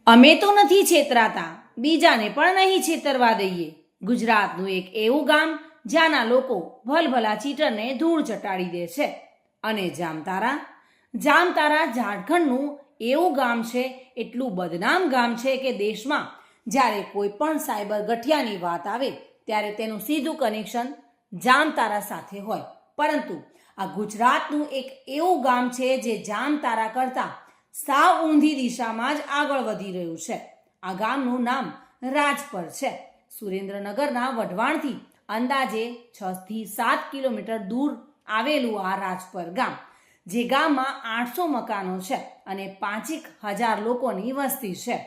અમે તો નથી છેતરાતા, બીજાને પણ નહીં છેતરવા દઈએ. ગુજરાતનું એક એવું ગામ જ્યાંના લોકો ભલભલા ચીટરને ધૂળ ચટાડી દે છે. અને જામતારા ઝારખંડનું એવું ગામ છે, એટલું બદનામ ગામ છે કે દેશમાં જ્યારે કોઈ પણ સાયબર ગઠિયાની વાત આવે ત્યારે તેનું સીધું કનેક્શન જામતારા સાથે હોય. પરંતુ આ ગુજરાતનું એક એવું ગામ છે જે જામતારા કરતાં સાવ ઊંધી દિશામાં જ આગળ વધી રહ્યું છે. આ ગામનું નામ રાજપર છે. સુરેન્દ્રનગરના વઢવાણથી અંદાજે 6 થી 7 કિલોમીટર દૂર આવેલું આ રાજપર ગામ, જે ગામમાં 800 મકાનો છે અને 5,000 લોકોની વસ્તી છે.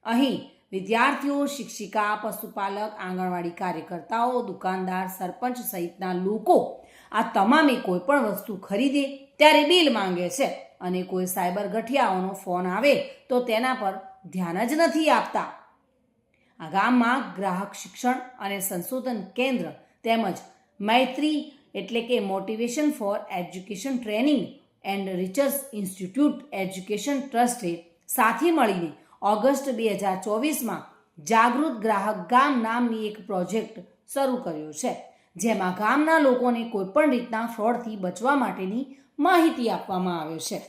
અહીં વિદ્યાર્થીઓ, શિક્ષિકા, પશુપાલક, આંગણવાડી કાર્યકર્તાઓ, દુકાનદાર, સરપંચ સહિતના લોકો આ તમામે કોઈ પણ વસ્તુ ખરીદે ત્યારે બિલ માંગે છે અને કોઈ સાયબર ગઠિયાઓનો ફોન આવે તો તેના પર ધ્યાન જ નથી આપતા. આ ગામમાં ગ્રાહક શિક્ષણ અને સંશોધન કેન્દ્ર તેમજ મૈત્રી એટલે કે motivation for education training and research institute education ટ્રસ્ટે સાથે મળીને ઓગસ્ટ 2024માં જાગૃત ગ્રાહક ગામ નામની એક પ્રોજેક્ટ શરૂ કર્યો છે, જેમાં ગામના લોકોને કોઈપણ રીતના ફ્રોડથી બચવા માટેની માહિતી આપવામાં આવે છે.